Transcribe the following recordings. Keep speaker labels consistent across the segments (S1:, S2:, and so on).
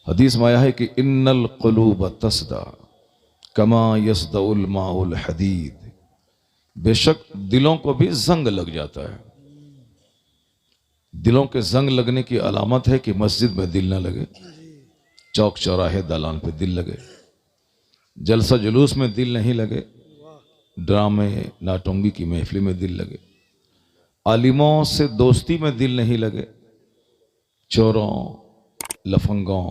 S1: हदीस में आया है कि इन्नल क़ुलूब तस्दा कमा यसदउल माउल हदीद, बेशक दिलों को भी जंग लग जाता है। दिलों के जंग लगने की अलामत है कि मस्जिद में दिल न लगे, चौक चौराहे दालान पे दिल लगे, जलसा जुलूस में दिल नहीं लगे, ड्रामे नाटोंगी की महफिल में दिल लगे, आलिमों से दोस्ती में दिल नहीं लगे, चोरों लफंगों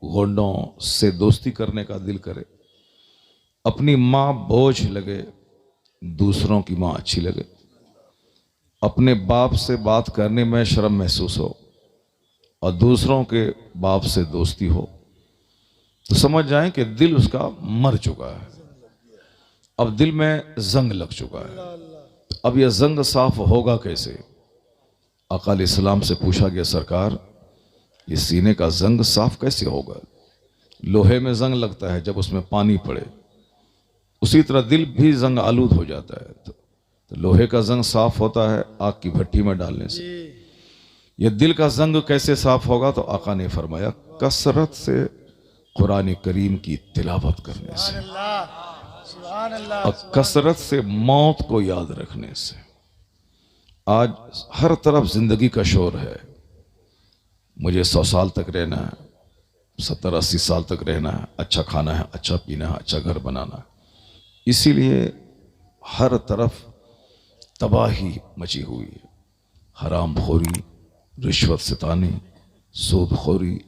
S1: गोंडों से दोस्ती करने का दिल करे, अपनी माँ बोझ लगे, दूसरों की माँ अच्छी लगे, अपने बाप से बात करने में शर्म महसूस हो और दूसरों के बाप से दोस्ती हो, तो समझ जाएं कि दिल उसका मर चुका है। अब दिल में जंग लग चुका है। अब यह जंग साफ होगा कैसे? अकाल इस्लाम से पूछा गया, सरकार ये सीने का जंग साफ कैसे होगा? लोहे में जंग लगता है जब उसमें पानी पड़े, उसी तरह दिल भी जंग आलूद हो जाता है। तो लोहे का जंग साफ होता है आग की भट्टी में डालने से। यह दिल का जंग कैसे साफ होगा? तो आका ने फरमाया, कसरत से कुरान करीम की तिलावत करने से और कसरत से मौत को याद रखने से। आज हर तरफ जिंदगी का शोर है, मुझे 100 साल तक रहना है, 70-80 साल तक रहना है, अच्छा खाना है, अच्छा पीना है, अच्छा घर बनाना है। इसीलिए हर तरफ तबाही मची हुई है। हराम खोरी, रिश्वत सितानी, सूद खोरी,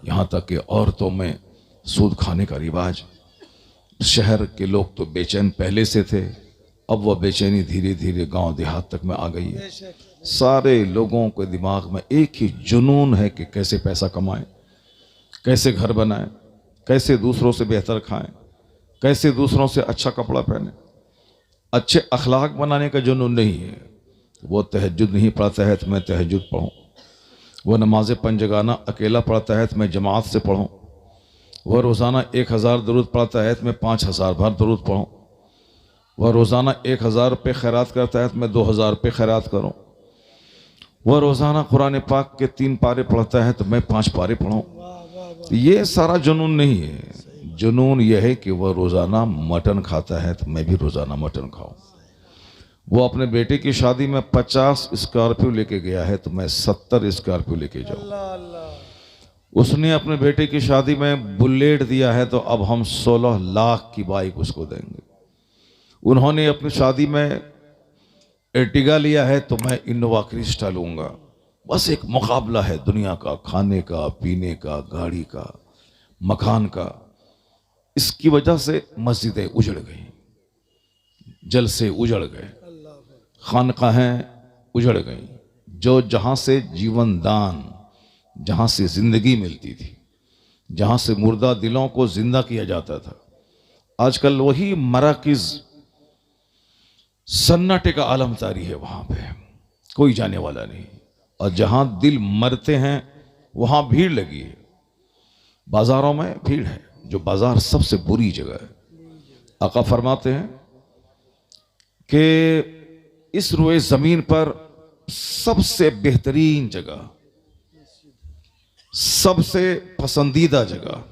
S1: यहाँ तक कि औरतों में सूद खाने का रिवाज। शहर के लोग तो बेचैन पहले से थे, अब वह बेचैनी धीरे धीरे गांव देहात तक में आ गई है। सारे लोगों के दिमाग में एक ही जुनून है कि कैसे पैसा कमाएं, कैसे घर बनाएं, कैसे दूसरों से बेहतर खाएं, कैसे दूसरों से अच्छा कपड़ा पहने। अच्छे अखलाक बनाने का जुनून नहीं है। वो तहज्जुद नहीं पढ़ता है तो मैं तहज्जुद पढ़ूँ, वो नमाज पंजगाना अकेला पढ़ता है तो मैं जमात से पढ़ूँ, वह रोज़ाना 1000 दरूद पढ़ता है तो मैं 5000 बार दरूद पढ़ूँ, वह रोज़ाना 1000 रुपये खैरात करता है तो मैं 2000 रुपये खैरात करूँ, वह रोज़ाना कुरान पाक के 3 पारे पढ़ता है तो मैं 5 पारे पढ़ूँ। ये सारा जुनून नहीं है। जुनून यह है कि वह रोज़ाना मटन खाता है तो मैं भी रोज़ाना मटन खाऊं। वो अपने बेटे की शादी में 50 स्कॉर्पियो लेके गया है तो मैं 70 स्कॉर्पियो लेके जाऊं। उसने अपने बेटे की शादी में बुलेट दिया है तो अब हम 16 लाख की बाइक उसको देंगे। उन्होंने अपनी शादी में एर्टिगा लिया है तो मैं इनोवा क्रिस्टा लूंगा। बस एक मुकाबला है दुनिया का, खाने का, पीने का, गाड़ी का, मकान का। इसकी वजह से मस्जिदें उजड़ गई, जलसे उजड़ गए, खानकाहें उजड़ गई। जो जहाँ से जीवन दान, जहाँ से जिंदगी मिलती थी, जहाँ से मुर्दा दिलों को जिंदा किया जाता था, आजकल वही मराकिज सन्नाटे का आलम तारी है। वहाँ पे कोई जाने वाला नहीं। और जहाँ दिल मरते हैं वहाँ भीड़ लगी है। बाजारों में भीड़ है, जो बाजार सबसे बुरी जगह है। आका फरमाते हैं कि इस रोए जमीन पर सबसे बेहतरीन जगह, सबसे पसंदीदा जगह,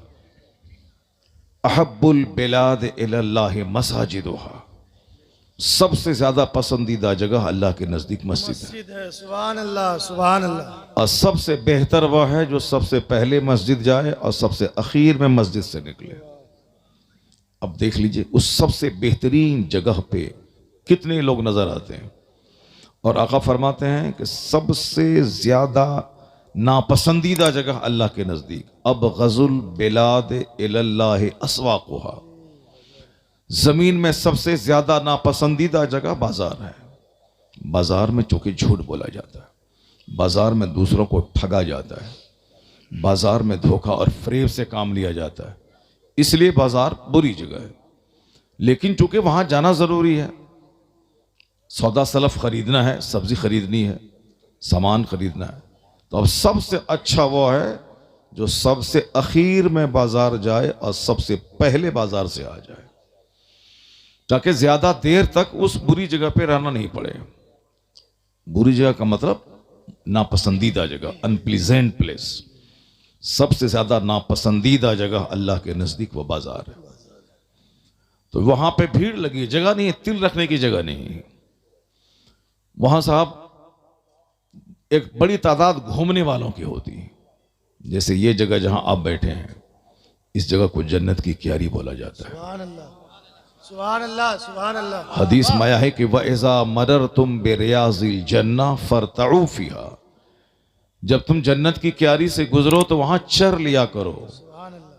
S1: अहब्बुल बिलाद इलल्लाह मसाजिदुहा, सबसे ज्यादा पसंदीदा जगह अल्लाह के नजदीक मस्जिद है। सुभान अल्लाह, सुभान अल्लाह। और सबसे बेहतर वह है जो सबसे पहले मस्जिद जाए और सबसे आखिर में मस्जिद से निकले। अब देख लीजिए उस सबसे बेहतरीन जगह पे कितने लोग नजर आते हैं। और आका फरमाते हैं कि सबसे ज्यादा नापसंदीदा जगह अल्लाह के नजदीक, अब गजुल बिलाद इलल्लाह अस्वाकुहा, जमीन में सबसे ज्यादा नापसंदीदा जगह बाजार है। बाजार में चूंकि झूठ बोला जाता है, बाजार में दूसरों को ठगा जाता है, बाजार में धोखा और फरेब से काम लिया जाता है, इसलिए बाजार बुरी जगह है। लेकिन चूंकि वहां जाना जरूरी है, सौदा सलफ खरीदना है, सब्जी खरीदनी है, सामान खरीदना है, तो अब सबसे अच्छा वो है जो सबसे आखिर में बाजार जाए और सबसे पहले बाजार से आ जाए, ताकि ज्यादा देर तक उस बुरी जगह पे रहना नहीं पड़े। बुरी जगह का मतलब नापसंदीदा जगह, अनप्लीजेंट प्लेस। सबसे ज़्यादा नापसंदीदा जगह अल्लाह के नज़दीक वो बाज़ार है। तो वहाँ पे भीड़ लगी, जगह नहीं है, तिल रखने की जगह नहीं। वहाँ साहब एक बड़ी तादाद घूमने वालों की होती है। जैसे ये जगह जहाँ आप बैठे हैं, इस जगह को जन्नत की क्यारी बोला जाता है।
S2: सुभान अल्लाह, सुभान अल्लाह, सुभान अल्लाह।
S1: हदीस में आया है कि वइज़ा मररतुम बिरियाज़िल जन्नह फरतऊ फ़ीहा, जब तुम जन्नत की क्यारी से गुजरो तो वहां चर लिया करो।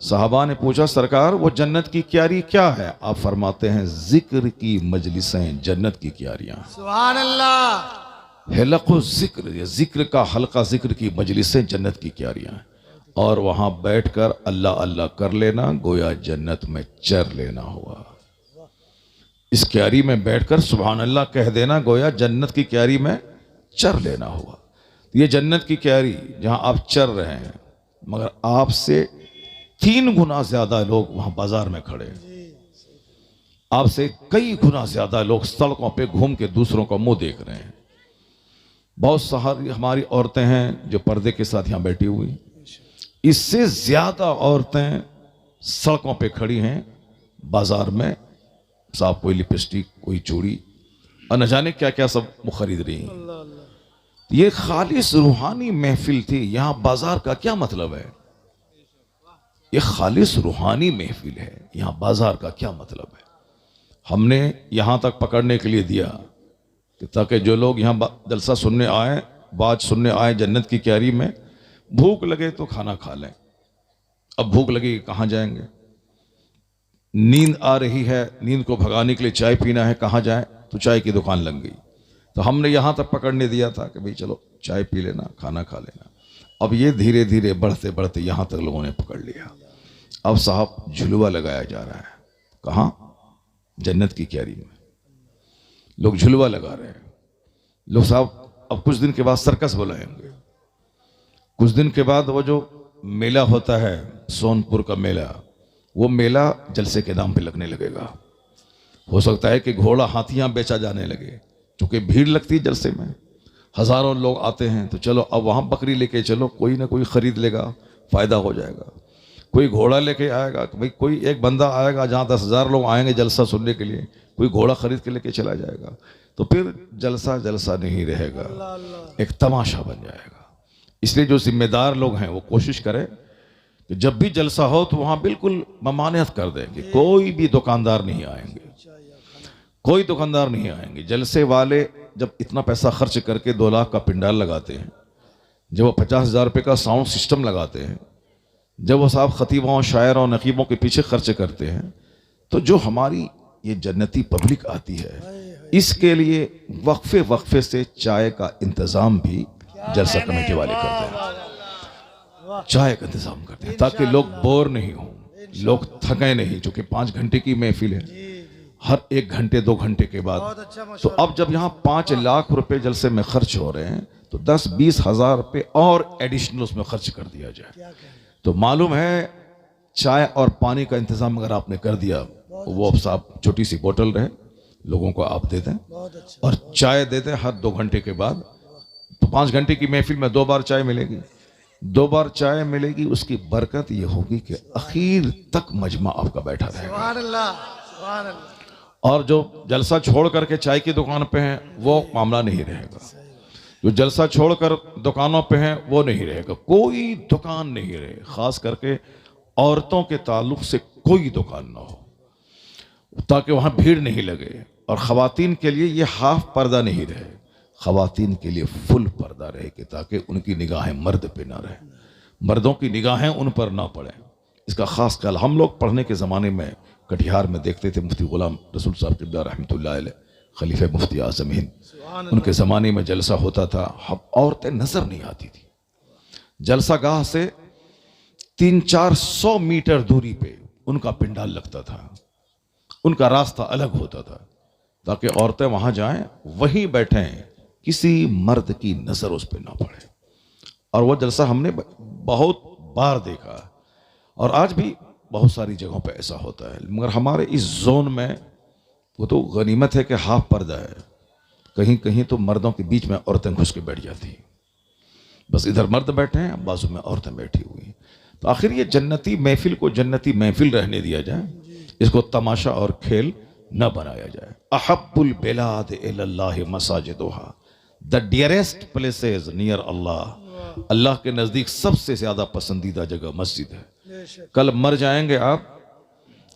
S1: साहबा ने पूछा, सरकार वो जन्नत की क्यारी क्या है? आप फरमाते हैं, जिक्र की मजलिसें जन्नत की क्यारियां।
S2: सुभान अल्लाह।
S1: हिलक़ो जिक्र, ये जिक्र का हल्का, जिक्र की मजलिसें जन्नत की क्यारियां। और वहां बैठकर अल्लाह अल्लाह कर लेना, गोया जन्नत में चर लेना हुआ। इस क्यारी में बैठकर सुभान अल्लाह कह देना, गोया जन्नत की क्यारी में चर लेना हुआ। ये जन्नत की क्यारी जहां आप चर रहे हैं, मगर आपसे 3 गुना ज्यादा लोग वहां बाजार में खड़े हैं। आपसे कई गुना ज्यादा लोग सड़कों पे घूम के दूसरों का मुंह देख रहे हैं। बहुत सारी हमारी औरतें हैं जो पर्दे के साथ यहां बैठी हुई, इससे ज्यादा औरतें सड़कों पे खड़ी हैं बाजार में। साहब कोई लिपस्टिक, कोई चूड़ी और न जाने क्या क्या सब वो खरीद रही हैं। ये खालिस रूहानी महफिल थी। यहां बाजार का क्या मतलब है? ये खालिस रूहानी महफिल है, यहां बाजार का क्या मतलब है? हमने यहां तक पकड़ने के लिए दिया कि ताकि जो लोग यहां जलसा सुनने आए, बात सुनने आए जन्नत की क्यारी में, भूख लगे तो खाना खा लें। अब भूख लगी कहां जाएंगे? नींद आ रही है, नींद को भगाने के लिए चाय पीना है, कहां जाए? तो चाय की दुकान लग गई। तो हमने यहां तक पकड़ने दिया था कि भाई चलो चाय पी लेना, खाना खा लेना। अब ये धीरे धीरे बढ़ते बढ़ते यहां तक लोगों ने पकड़ लिया। अब साहब झुलुआ लगाया जा रहा है। कहां? जन्नत की क्यारी में लोग झुलुआ लगा रहे हैं। लोग साहब अब कुछ दिन के बाद सर्कस बुलाएंगे। कुछ दिन के बाद वो जो मेला होता है, सोनपुर का मेला, वो मेला जलसे के नाम पे लगने लगेगा। हो सकता है कि घोड़ा हाथियां बेचा जाने लगे, क्योंकि भीड़ लगती है जलसे में, हजारों लोग आते हैं। तो चलो अब वहां बकरी लेके चलो, कोई ना कोई खरीद लेगा, फायदा हो जाएगा। कोई घोड़ा लेके आएगा, भाई कोई एक बंदा आएगा जहां 10,000 लोग आएंगे जलसा सुनने के लिए, कोई घोड़ा खरीद के लेके चला जाएगा। तो फिर जलसा जलसा नहीं रहेगा, एक तमाशा बन जाएगा। इसलिए जो जिम्मेदार लोग हैं वो कोशिश करें कि जब भी जलसा हो तो वहां बिल्कुल ममानियत कर देंगे, कोई भी दुकानदार नहीं आएंगे, कोई दुकानदार नहीं आएंगे। जलसे वाले जब इतना पैसा खर्च करके 2 लाख का पिंडाल लगाते हैं, जब वो 50,000 रुपये का साउंड सिस्टम लगाते हैं, जब वो साहब खतीबों, शायरों, नकीबों के पीछे खर्च करते हैं, तो जो हमारी ये जन्नती पब्लिक आती है, इसके लिए वक्फे वक्फे से चाय का इंतज़ाम भी जलसा कमेटी वाले करते हैं। चाय का इंतज़ाम करते हैं ताकि लोग बोर नहीं हों, लोग थके नहीं, चूँकि 5 घंटे की महफिल है, हर 1 घंटे 2 घंटे के बाद। तो अब जब यहाँ 5 लाख रुपए जलसे में खर्च हो रहे हैं, तो 10-20 हज़ार रुपये और एडिशनल उसमें खर्च कर दिया जाए। तो मालूम है चाय और पानी का इंतजाम अगर आपने कर दिया, वो अब साहब छोटी सी बोतल रहे, लोगों को आप दे दें और चाय दे दें हर 2 घंटे के बाद। तो 5 घंटे की महफिल में 2 बार चाय मिलेगी, 2 बार चाय मिलेगी। उसकी बरकत ये होगी कि आखिर तक मजमा आपका बैठा रहेगा। और जो जलसा छोड़ करके चाय की दुकान पे हैं, वो मामला नहीं रहेगा। जो जलसा छोड़कर दुकानों पे हैं, वो नहीं रहेगा। कोई दुकान नहीं रहे, खास करके औरतों के ताल्लुक से कोई दुकान ना हो, ताकि वहां भीड़ नहीं लगे। और ख़वातीन के लिए ये हाफ पर्दा नहीं रहे, ख़वातीन के लिए फुल पर्दा रहे, कि ताकि उनकी निगाहें मर्द पे ना रहे, मर्दों की निगाहें उन पर ना पड़े। इसका खास ख्याल हम लोग पढ़ने के ज़माने में कटिहार में देखते थे। मुफ्ती गुलाम रसूल साहब क़िबला रहमतुल्लाह अलैह, खलीफे मुफ्ती आज़म हिंद, उनके ज़माने में जलसा होता था, हम औरतें नज़र नहीं आती थी। जलसा गाह से 300-400 मीटर दूरी पे उनका पिंडाल लगता था, उनका रास्ता अलग होता था, ताकि औरतें वहां जाएं, वहीं बैठें, किसी मर्द की नज़र उस पर ना पड़े। और वो जलसा हमने बहुत बार देखा, और आज भी बहुत सारी जगहों पे ऐसा होता है। मगर हमारे इस जोन में वो तो गनीमत है कि हाफ पर्दा है, कहीं कहीं तो मर्दों के बीच में औरतें घुस के बैठ जाती हैं। बस इधर मर्द बैठे हैं, बाजू में औरतें बैठी हुई हैं। तो आखिर ये जन्नती महफिल को जन्नती महफिल रहने दिया जाए, इसको तमाशा और खेल न बनाया जाए। अहब्बुल बिलाद इलल्लाह मसाजिदुहा, द डियरेस्ट प्लेसेस नियर अल्लाह, अल्लाह के नज़दीक सबसे ज़्यादा पसंदीदा जगह मस्जिद है।
S2: बेशक
S1: कल मर जाएंगे आप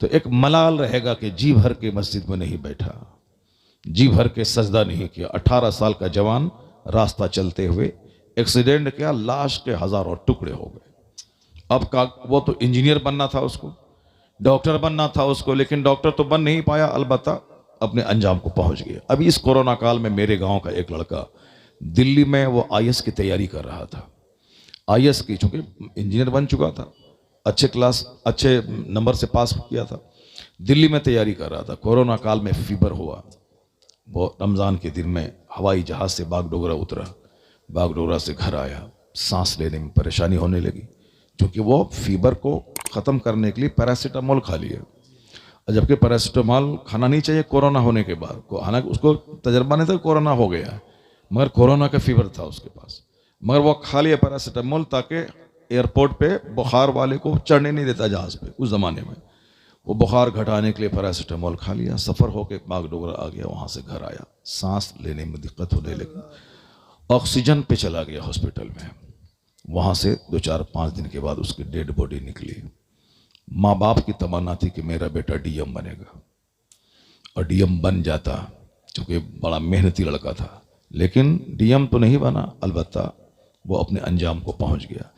S1: तो एक मलाल रहेगा कि जी भर के मस्जिद में नहीं बैठा, जी भर के सजदा नहीं किया। 18 साल का जवान रास्ता चलते हुए एक्सीडेंट किया, लाश के हजारों टुकड़े हो गए। अब का वो तो इंजीनियर बनना था उसको, डॉक्टर बनना था उसको, लेकिन डॉक्टर तो बन नहीं पाया, अलबत्ता अपने अंजाम को पहुंच गया। अभी इस कोरोना काल में मेरे गांव का एक लड़का दिल्ली में वो आईएएस की तैयारी कर रहा था। आईएएस की, चूंकि इंजीनियर बन चुका था, अच्छे नंबर से पास किया था, दिल्ली में तैयारी कर रहा था। कोरोना काल में फीवर हुआ, वो रमज़ान के दिन में हवाई जहाज़ से बागडोगरा उतरा, बागडोगरा से घर आया, सांस लेने में परेशानी होने लगी, क्योंकि वो फीवर को ख़त्म करने के लिए पैरासीटामोल खा लिया। जबकि पैरासीटामोल खाना नहीं चाहिए कोरोना होने के बाद, हालांकि उसको तजर्बा नहीं था कोरोना हो गया, मगर कोरोना का फीवर था उसके पास, मगर वो खा लिया पैरासीटामोल ताकि एयरपोर्ट पे बुखार वाले को चढ़ने नहीं देता जहाज़ पे। उस ज़माने में वो बुखार घटाने के लिए पैरासीटामोल खा लिया, सफ़र होकर बागडोगरा आ गया, वहाँ से घर आया, सांस लेने में दिक्कत होने लगी, ऑक्सीजन पे चला गया हॉस्पिटल में। वहाँ से 2-4-5 दिन के बाद उसकी डेड बॉडी निकली। माँ बाप की तमन्ना थी कि मेरा बेटा डीएम बनेगा, और डीएम बन जाता, क्योंकि बड़ा मेहनती लड़का था, लेकिन डीएम तो नहीं बना, अलबत्ता वो अपने अंजाम को पहुंच गया।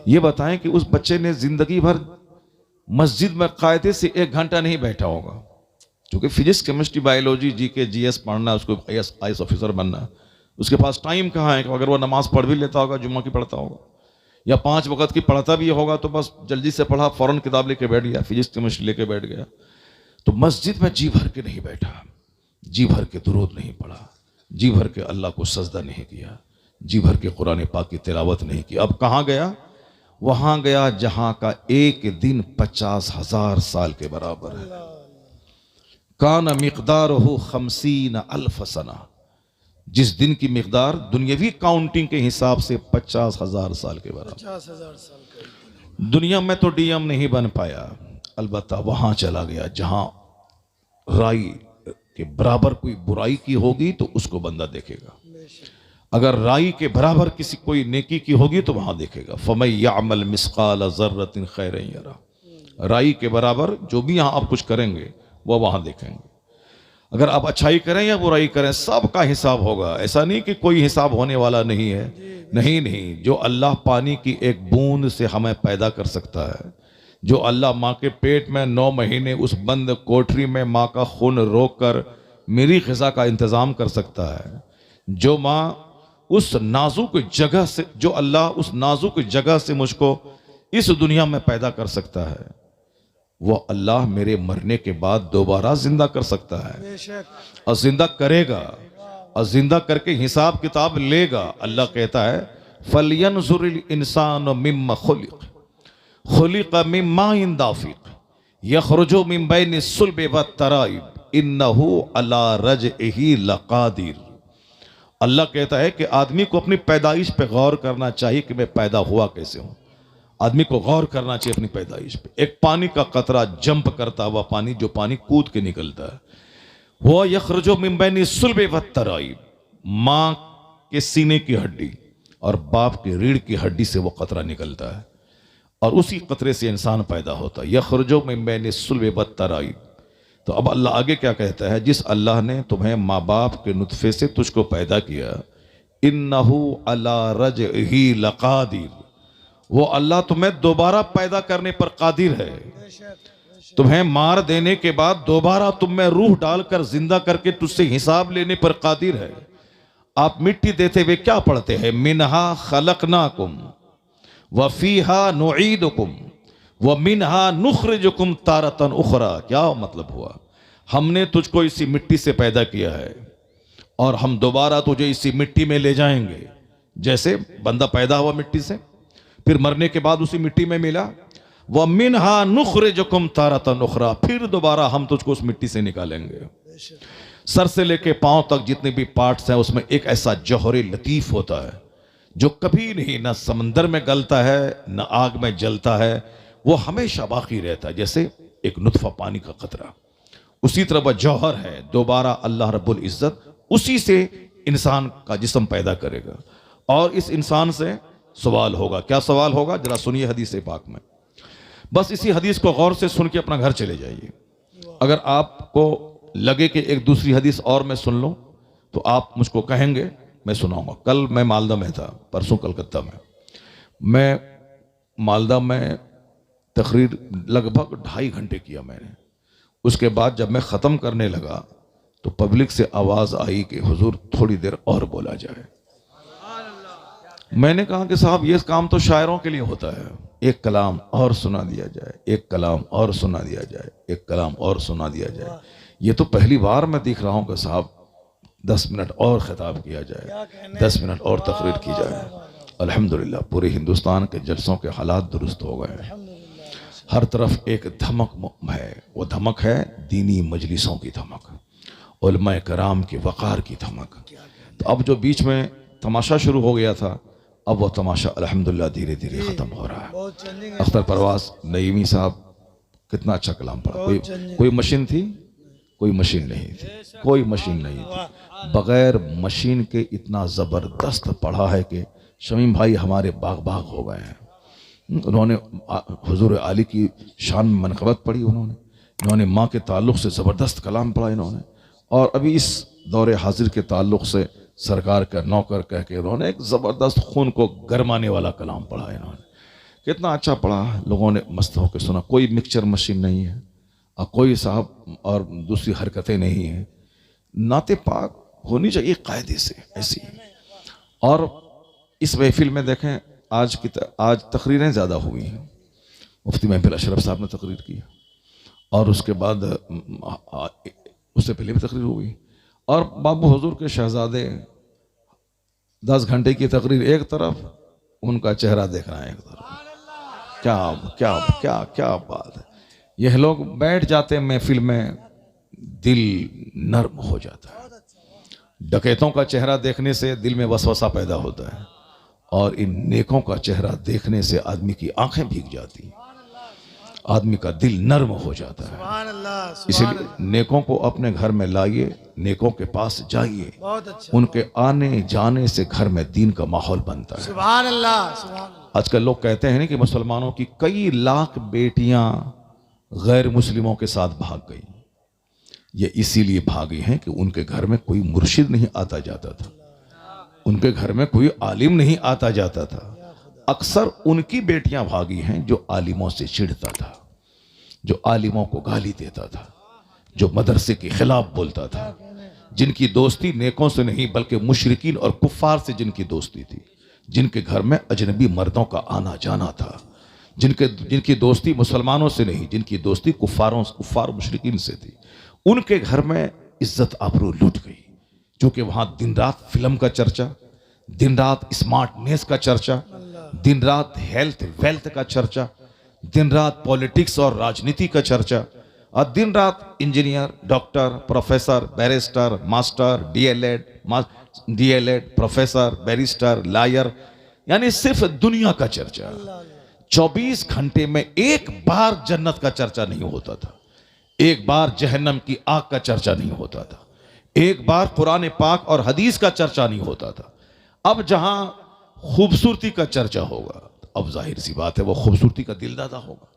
S1: ये बताएं कि उस बच्चे ने जिंदगी भर मस्जिद में कायदे से 1 घंटा नहीं बैठा होगा, क्योंकि physics, chemistry, biology, GK, GS पढ़ना, उसको आईएएस ऑफिसर बनना, उसके पास टाइम कहाँ है कि अगर वो नमाज पढ़ भी लेता होगा, जुम्मा की पढ़ता होगा, या 5 वक्त की पढ़ता भी होगा, तो बस जल्दी से पढ़ा, फौरन किताब लेके बैठ गया, फिजिक्स केमिस्ट्री लेके बैठ गया। तो मस्जिद में जी भर के नहीं बैठा, जी भर के दुरूद नहीं पढ़ा, जी भर के अल्लाह को सजदा नहीं किया, जी भर के कुरान पाक की तिलावत नहीं की। अब कहाँ गया? वहां गया जहां का एक दिन 50,000 साल के बराबर है। कान मिक़दारुहु 50,000 सना, जिस दिन की मिक़दार दुनियावी काउंटिंग के हिसाब से 50,000 साल के बराबर।
S2: 50,000 साल का।
S1: दुनिया में तो डीएम नहीं बन पाया, अलबत्ता वहां चला गया जहां राई के बराबर कोई बुराई की होगी तो उसको बंदा देखेगा, अगर राई के बराबर किसी कोई नेकी की होगी तो वहां देखेगा। फमै यामल मिस्काल ज़र्रतिन खैरन यरा, राई के बराबर जो भी यहाँ आप कुछ करेंगे वो वहां देखेंगे। अगर आप अच्छाई करें या बुराई करें, सबका हिसाब होगा। ऐसा नहीं कि कोई हिसाब होने वाला नहीं है, नहीं। जो अल्लाह पानी की एक बूंद से हमें पैदा कर सकता है, जो अल्लाह माँ के पेट में 9 महीने उस बंद कोठरी में माँ का खून रोक कर मेरी ग़िज़ा का इंतज़ाम कर सकता है, जो माँ उस नाजुक जगह से, जो अल्लाह उस नाजुक जगह से मुझको इस दुनिया में पैदा कर सकता है, वो अल्लाह मेरे मरने के बाद दोबारा जिंदा कर सकता है, और जिंदा करेगा, और जिंदा करके हिसाब किताब लेगा। अल्लाह कहता है फलयंजुरिल इंसानु मिम्मा खुलिक़ मिन माइन दाफ़िक़ यख़रुजु मिन बैनि सुल्बि वत्तराइब इन्नहु अला रजइही लक़ादिर। अल्लाह कहता है कि आदमी को अपनी पैदाइश पे गौर करना चाहिए कि मैं पैदा हुआ कैसे हूं। आदमी को गौर करना चाहिए अपनी पैदाइश पे। एक पानी का कतरा जंप करता हुआ पानी, जो पानी कूद के निकलता है, वो यख़रुजु मिन बैनि सुल्बि वत्तराइब, माँ के सीने की हड्डी और बाप की रीढ़ की हड्डी से वो कतरा निकलता है, और उसी कतरे से इंसान पैदा होता है। यख़रुजु मिन बैनि सुल्बि वत्तराइब। तो अब अल्लाह आगे क्या कहता है? जिस अल्लाह ने तुम्हें माँ बाप के नुतफे से तुझको पैदा किया, इन्नहु अला रजइही लक़ादिर, वो अल्लाह तुम्हें दोबारा पैदा करने पर कादिर है। तुम्हें मार देने के बाद दोबारा तुम में रूह डालकर जिंदा करके तुझसे हिसाब लेने पर कादिर है। आप मिट्टी देते हुए क्या पढ़ते हैं? मिनहा खलकनाकुम व फीहा नुईदुकुम व मिनहा नुखरिजुकुम तारतन उखरा। क्या मतलब हुआ? हमने तुझको इसी मिट्टी से पैदा किया है और हम दोबारा तुझे इसी मिट्टी में ले जाएंगे। जैसे बंदा पैदा हुआ मिट्टी से, फिर मरने के बाद उसी मिट्टी में मिला, व मिनहा नुखरिजुकुम तारतन उखरा, फिर दोबारा हम तुझको उस मिट्टी से निकालेंगे। सर से लेके पांव तक जितने भी पार्ट्स हैं उसमें एक ऐसा जौहर लतीफ होता है जो कभी नहीं न समंदर में गलता है न आग में जलता है, वो हमेशा बाकी रहता है, जैसे एक नुत्फा पानी का कतरा। उसी तरह वह जौहर है, दोबारा अल्लाह रब्बुल इज़्ज़त उसी से इंसान का जिस्म पैदा करेगा और इस इंसान से सवाल होगा। क्या सवाल होगा, जरा सुनिए हदीस पाक में। बस इसी हदीस को गौर से सुन के अपना घर चले जाइए। अगर आपको लगे कि एक दूसरी हदीस और मैं सुन लूं तो आप मुझको कहेंगे, मैं सुनाऊंगा। कल मैं मालदा में था, परसों कलकत्ता में। मैं मालदा में तकरीर लगभग 2.5 घंटे किया मैंने। उसके बाद जब मैं ख़त्म करने लगा तो पब्लिक से आवाज़ आई कि हुजूर थोड़ी देर और बोला जाए। मैंने कहा कि साहब ये काम तो शायरों के लिए होता है, एक कलाम और सुना दिया जाए, एक कलाम और सुना दिया जाए, एक कलाम और सुना दिया जाए। ये तो पहली बार मैं देख रहा हूँ कि साहब 10 मिनट और खिताब किया जाए, 10 मिनट और तकरीर की जाए। अल्हम्दुलिल्लाह पूरे हिंदुस्तान के जलसों के हालात दुरुस्त हो गए हैं। हर तरफ एक धमक है, वो धमक है दीनी मजलिसों की धमक, उलमा कराम की वक़ार की धमक। तो अब जो बीच में तमाशा शुरू हो गया था, अब वो तमाशा अल्हम्दुलिल्लाह धीरे धीरे ख़त्म हो रहा है। अख्तर परवाज़ नईमी साहब कितना अच्छा कलाम पढ़ा। कोई मशीन थी, कोई मशीन नहीं थी, कोई मशीन नहीं थी। बग़ैर मशीन के इतना ज़बरदस्त पढ़ा है कि शमीम भाई हमारे बाग बाग हो गए हैं। उन्होंने हुजूर आली की शान में मनक़बत पढ़ी, उन्होंने माँ के ताल्लुक़ से ज़बरदस्त कलाम पढ़ा इन्होंने। और अभी इस दौरे हाजिर के ताल्लुक़ से सरकार का नौकर कह के उन्होंने एक ज़बरदस्त खून को गरमाने वाला कलाम पढ़ा इन्होंने। कितना अच्छा पढ़ा, लोगों ने मस्त होकर सुना। कोई मिक्सचर मशीन नहीं है और कोई साहब और दूसरी हरकतें नहीं हैं। नाते पाक होनी चाहिए कायदे से ऐसी। और इस महफिल में देखें आज तकरीरें ज़्यादा हुई हैं। मुफ्ती महफिल अशरफ साहब ने तकरीर की और उसके बाद उससे पहले भी तकरीर हुई। और बाबू हुजूर के शहजादे 10 घंटे की तकरीर एक तरफ, उनका चेहरा देखना एक तरफ। क्या क्या क्या क्या बात है। यह लोग बैठ जाते महफिल में, दिल नर्म हो जाता है। डकैतों का चेहरा देखने से दिल में वसवसा पैदा होता है और इन नेकों का चेहरा देखने से आदमी की आंखें भीग जाती हैं, आदमी का दिल नर्म हो जाता है। इसलिए नेकों को अपने घर में लाइए, नेकों के पास जाइए। उनके आने जाने से घर में दीन का माहौल बनता है।
S2: सुभान अल्लाह।
S1: आजकल लोग कहते हैं कि मुसलमानों की कई लाख बेटियां गैर मुस्लिमों के साथ भाग गई। ये इसीलिए भागी हैं कि उनके घर में कोई मुर्शिद नहीं आता जाता था, उनके घर में कोई आलिम नहीं आता जाता था। अक्सर उनकी बेटियां भागी हैं जो आलिमों से चिढ़ता था, जो आलिमों को गाली देता था, जो मदरसे के खिलाफ बोलता था, जिनकी दोस्ती नेकों से नहीं बल्कि मुशरिकीन और कुफ्फार से जिनकी दोस्ती थी, जिनके घर में अजनबी मर्दों का आना जाना था, जिनकी दोस्ती मुसलमानों से नहीं, जिनकी दोस्ती कुफ्फार मुशरिकीन से थी। उनके घर में इज्जत आबरू लूट गई, क्योंकि वहां दिन रात फिल्म का चर्चा, दिन रात स्मार्टनेस का चर्चा, दिन रात हेल्थ वेल्थ का चर्चा, दिन रात पॉलिटिक्स और राजनीति का चर्चा, और दिन रात engineer, doctor, professor, barrister, master, DElEd, professor, barrister, lawyer, यानी सिर्फ दुनिया का चर्चा। 24 घंटे में एक बार जन्नत का चर्चा नहीं होता था, एक बार जहन्नम की आग का चर्चा नहीं होता था, एक बार कुरान पाक और हदीस का चर्चा नहीं होता था। अब जहां खूबसूरती का चर्चा होगा, अब जाहिर सी बात है वो खूबसूरती का दिलदादा होगा।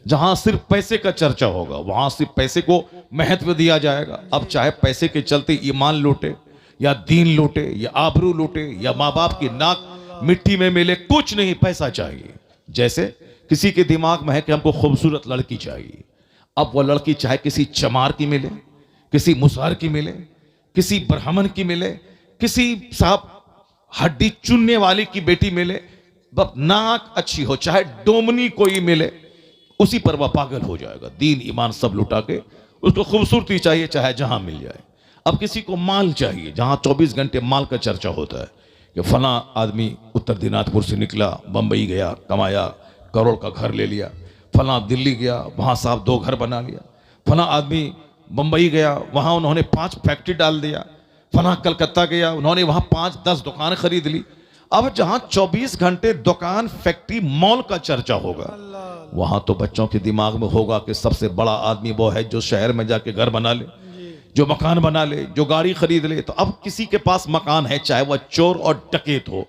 S1: जहां सिर्फ पैसे का चर्चा होगा, वहां सिर्फ पैसे को महत्व दिया जाएगा। अब चाहे पैसे के चलते ईमान लूटे या दीन लूटे या आबरू लूटे या माँ बाप की नाक मिट्टी में मिले, कुछ नहीं, पैसा चाहिए। जैसे किसी के दिमाग में है कि हमको खूबसूरत लड़की चाहिए, अब वो लड़की चाहे किसी चमार की मिले, किसी मुसहर की मिले, किसी ब्राह्मण की मिले, किसी साहब हड्डी चुनने वाले की बेटी मिले, नाक अच्छी हो, चाहे डोमनी कोई मिले, उसी पर वह पागल हो जाएगा। दीन ईमान सब लुटा के उसको खूबसूरती चाहिए, चाहे जहां मिल जाए। अब किसी को माल चाहिए, जहां 24 घंटे माल का चर्चा होता है कि फला आदमी उत्तर दिनाजपुर से निकला, बंबई गया, कमाया, करोड़ का घर ले लिया, फला दिल्ली गया, वहां साहब 2 घर बना लिया, फला आदमी बंबई गया, वहां उन्होंने 5 फैक्ट्री डाल दिया, फला कलकत्ता गया, उन्होंने वहां 5-10 दुकान खरीद ली। अब जहां 24 घंटे दुकान, फैक्ट्री, मॉल का चर्चा होगा, वहां तो बच्चों के दिमाग में होगा कि सबसे बड़ा आदमी वो है जो शहर में जाके घर बना ले, जो मकान बना ले, जो गाड़ी खरीद ले। तो अब किसी के पास मकान है, चाहे वह चोर और डकैत हो,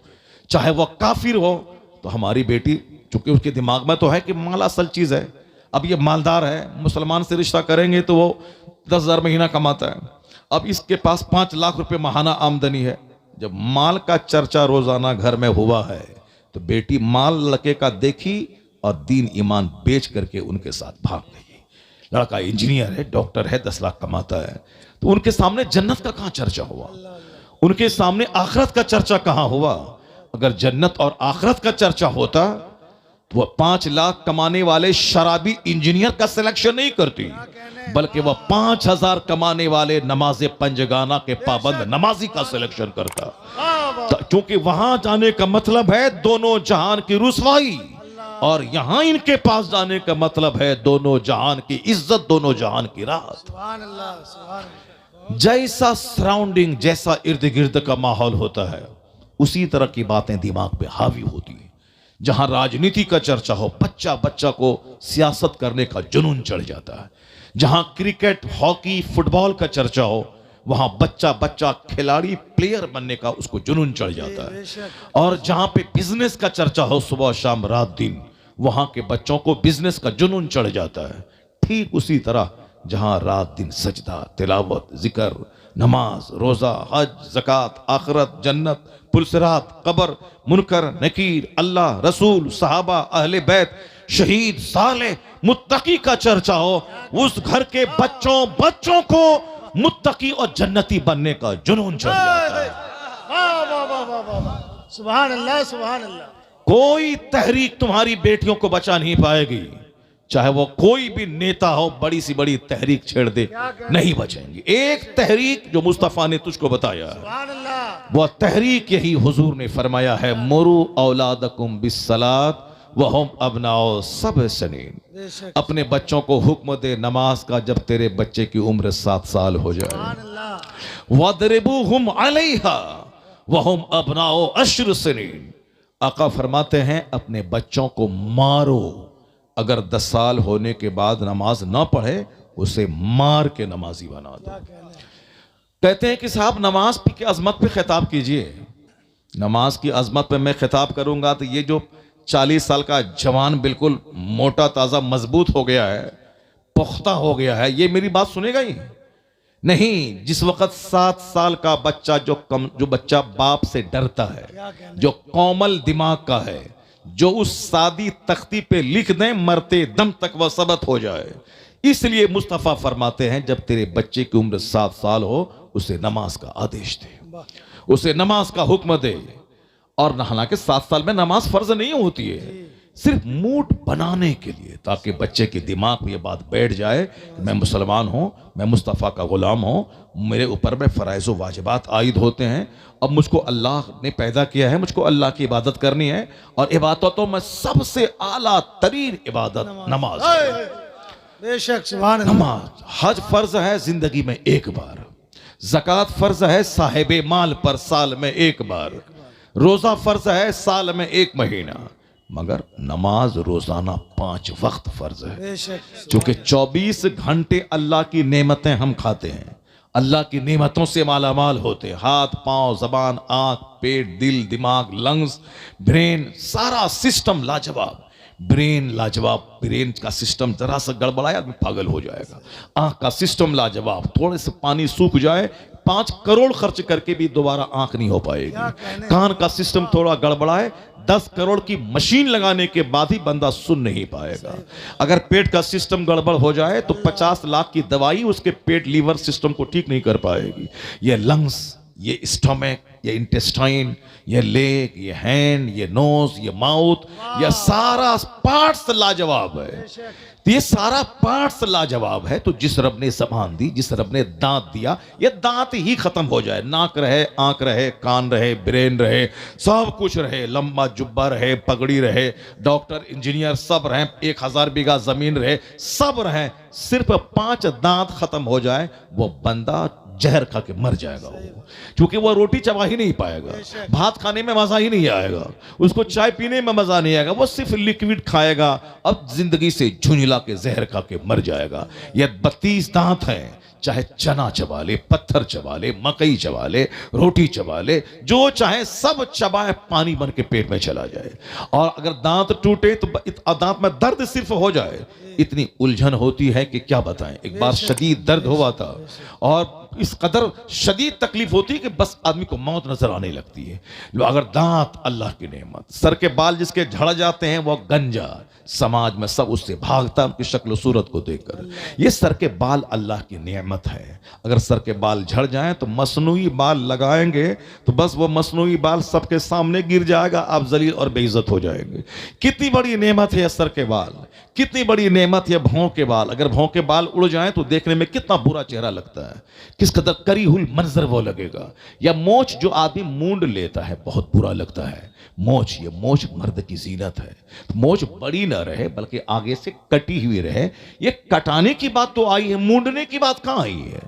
S1: चाहे वह काफिर हो, तो हमारी बेटी, चूंकि उसके दिमाग में तो है कि माल असल चीज है, अब ये मालदार है, मुसलमान से रिश्ता करेंगे तो वो 10,000 महीना कमाता है, अब इसके पास 5 लाख रुपए माहाना आमदनी है। जब माल का चर्चा रोजाना घर में हुआ है तो बेटी माल लड़के का देखी और दीन ईमान बेच करके उनके साथ भाग गई। लड़का इंजीनियर है, डॉक्टर है, 10 लाख कमाता है, तो उनके सामने जन्नत का कहां चर्चा हुआ, उनके सामने आखिरत का चर्चा कहां हुआ। अगर जन्नत और आखिरत का चर्चा होता तो वह 5 लाख कमाने वाले शराबी इंजीनियर का सिलेक्शन नहीं करती, बल्कि वह 5,000 कमाने वाले नमाज़े पंजगाना के पाबंद नमाजी का सिलेक्शन करता। क्योंकि वहां जाने का मतलब है दोनों जहान की रुसवाई, और यहां इनके पास जाने का मतलब है दोनों जहान की इज्जत, दोनों जहान की राहत। जैसा सराउंडिंग, जैसा इर्द गिर्द का माहौल होता है, उसी तरह की बातें दिमाग पे हावी होती है। जहां राजनीति का चर्चा हो, बच्चा बच्चा को सियासत करने का जुनून चढ़ जाता है। जहां क्रिकेट, हॉकी, फुटबॉल का चर्चा हो, वहां बच्चा बच्चा खिलाड़ी, प्लेयर बनने का उसको जुनून चढ़ जाता है। और जहां पे बिजनेस का चर्चा हो, सुबह शाम रात दिन, वहां के बच्चों को बिजनेस का जुनून चढ़ जाता है। ठीक उसी तरह जहां रात दिन सजदा, तिलावत, जिक्र, नमाज, रोजा, हज, ज़कात, आखिरत, जन्नत, पुलसिरात, कब्र, मुनकर, नकीर, अल्लाह, रसूल, सहाबा, अहले बैत, शहीद, साले, मुत्तकी का चर्चा हो, उस घर के बच्चों को मुत्तकी और जन्नती बनने का जुनून चढ़ जाता है।
S2: सुभान अल्लाह, सुभान अल्लाह।
S1: कोई तहरीक तुम्हारी बेटियों को बचा नहीं पाएगी, चाहे वो कोई भी नेता हो, बड़ी सी बड़ी तहरीक छेड़ दे, नहीं बचेंगे। एक तहरीक जो मुस्तफा ने तुझको बताया, वह तहरीक यही हुजूर ने फरमाया है, मुरू औलादकुम बिस्सलात वहुम अबनाओ सबअ सनीन। अपने बच्चों को हुक्म दे नमाज का जब तेरे बच्चे की उम्र 7 साल हो जाए। वदरिबूहुम अलैहा वहुम अबनाओ अश्र सनीन। आका फरमाते हैं अपने बच्चों को मारो, अगर 10 साल होने के बाद नमाज ना पढ़े उसे मार के नमाजी बना दो। कहते हैं कि साहब नमाज की अजमत पे खिताब कीजिए। नमाज की अजमत पे मैं खिताब करूंगा तो ये जो 40 साल का जवान बिल्कुल मोटा ताजा मजबूत हो गया है, पुख्ता हो गया है, ये मेरी बात सुनेगा ही नहीं। जिस वक्त 7 साल का बच्चा जो बच्चा बाप से डरता है, जो कोमल दिमाग का है, जो उस सादी तख्ती पे लिख दें मरते दम तक वह सबत हो जाए, इसलिए मुस्तफा फरमाते हैं जब तेरे बच्चे की उम्र 7 साल हो उसे नमाज का आदेश दे, उसे नमाज का हुक्म दे। और हालांकि 7 साल में नमाज फर्ज नहीं होती है, सिर्फ मूड बनाने के लिए, ताकि बच्चे के दिमाग में ये बात बैठ जाए कि मैं मुसलमान हूं, मैं मुस्तफ़ा का गुलाम हूं, मेरे ऊपर में फ़राइज़ व वाजिबात आयद होते हैं। अब मुझको अल्लाह ने पैदा किया है, मुझको अल्लाह की इबादत करनी है, और इबादतों में सबसे आला तरीन इबादत नमाज है।
S2: बेशक सुभान अल्लाह।
S1: नमाज, हज फर्ज है जिंदगी में एक बार, ज़कात फर्ज है साहिबे माल पर साल में एक बार, रोज़ा फर्ज है साल में 1 महीना, मगर नमाज रोजाना 5 वक्त फर्ज है। क्योंकि 24 घंटे अल्लाह की नेमतें हम खाते हैं, अल्लाह की नेमतों से मालामाल होते हैं। हाथ, पांव, जबान, आंख, पेट, दिल, दिमाग, लंग्स, ब्रेन, सारा सिस्टम लाजवाब। ब्रेन लाजवाब, ब्रेन का सिस्टम जरा सा गड़बड़ाया आदमी पागल हो जाएगा। आंख का सिस्टम लाजवाब, थोड़े से पानी सूख जाए 5 करोड़ खर्च करके भी दोबारा आंख नहीं हो पाएगी। कान का सिस्टम थोड़ा गड़बड़ाए 10 करोड़ की मशीन लगाने के बाद ही बंदा सुन नहीं पाएगा। अगर पेट का सिस्टम गड़बड़ हो जाए तो 50 लाख की दवाई उसके पेट लीवर सिस्टम को ठीक नहीं कर पाएगी। ये लंग्स, ये स्टमक, ये इंटेस्टाइन, ये लेग, ये हैंड, ये नोज, ये माउथ, ये सारा पार्ट्स लाजवाब है। तो ये सारा पार्ट्स लाजवाब है। तो जिस रब ने ज़बान दी, जिस रब ने दांत दिया, ये दांत ही खत्म हो जाए, नाक रहे, आंख रहे, कान रहे, ब्रेन रहे, सब कुछ रहे, लंबा जुब्बा रहे, पगड़ी रहे, डॉक्टर, इंजीनियर सब रहे, 1000 बीघा जमीन रहे, सब रहे, सिर्फ 5 दांत खत्म हो जाए, वो बंदा जहर खा के मर जाएगा वो, क्योंकि वो रोटी चबा ही नहीं पाएगा, भात खाने में मजा ही नहीं आएगा, उसको चाय पीने में मजा नहीं आएगा, वो सिर्फ लिक्विड खाएगा, अब जिंदगी से झुंझला के जहर खा के मर जाएगा। ये 32 दांत हैं, चाहे चना चबा ले, पत्थर चबा ले, मकई चबा ले, रोटी चबा ले, जो चाहे सब चबाए, पानी बन के पेट में चला जाए। और अगर दांत टूटे तो दांत में दर्द सिर्फ हो जाए, इतनी उलझन होती है कि क्या बताएं। एक बार शदीद दर्द हुआ था और इस कदर शदीद तकलीफ होती है कि बस आदमी को मौत नजर आने लगती है। अगर दांत अल्लाह की नेमत, सर के बाल जिसके झड़ जाते हैं वो गंजा, समाज में सब उससे भागता है उनकी शक्ल सूरत को देखकर। ये सर के बाल अल्लाह की नेमत है। अगर सर के बाल झड़ जाएं तो मसनूई बाल लगाएंगे तो बस वो मसनूई बाल सबके सामने गिर जाएगा, आप जलील और बेइज्जत हो जाएंगे। कितनी बड़ी नेमत है सर के बाल, कितनी बड़ी नेमत है भौं के बाल। अगर भौं के बाल उड़ जाएं तो देखने में कितना बुरा चेहरा लगता है, किस कदर करी हुई मंजर वो लगेगा। या मोछ जो आदमी मूंड लेता है बहुत बुरा लगता है। मोछ, ये मोछ मर्द की जीनत है। मोछ बड़ी ना रहे बल्कि आगे से कटी हुई रहे। ये कटाने की बात तो आई है, मूंडने की बात कहां आई है।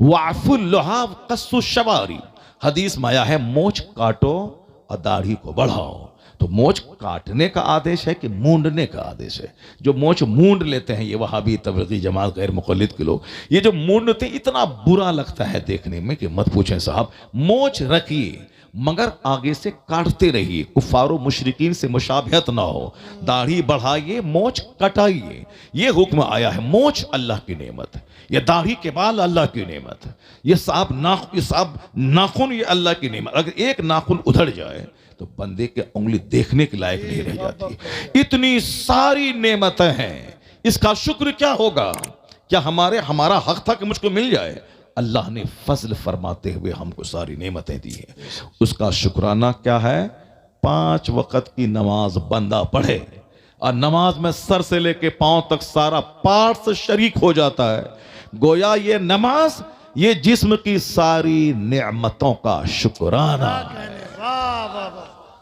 S1: वाफुल लुहाव कस्सु शवारी, हदीस में आया है मोछ काटो और दाढ़ी को बढ़ाओ। तो मोछ काटने का आदेश है कि मूंडने का आदेश है। जो मोछ मूंड लेते हैं ये वहाबी तबलीगी जमात गैर मुक़ल्लिद के लोग, ये जो मूंडते इतना बुरा लगता है देखने में कि मत पूछें साहब। मोछ रखिए मगर आगे से काटते रहिए, कुफारो मुशरिकीन से मुशाबहत ना हो। दाढ़ी बढ़ाइए, मोछ कटाइए, ये हुक्म आया है। मोछ अल्लाह की नेमत है, ये दाढ़ी के बाल अल्लाह की नेमत है, ये साहब नाखून ये अल्लाह की नेमत। अगर एक नाखून उधड़ जाए तो बंदे के उंगली देखने के लायक नहीं रह जाती। इतनी सारी नेमतें हैं, इसका शुक्र क्या होगा? क्या हमारा हक था कि मुझको मिल जाए? अल्लाह ने फजल फरमाते हुए हमको सारी नेमतें दी हैं, उसका शुक्राना क्या है? 5 वक्त की नमाज बंदा पढ़े और नमाज में सर से लेके पांव तक सारा पार्ट शरीक हो जाता है। गोया ये नमाज ये जिस्म की सारी नेमतों का शुक्राना है।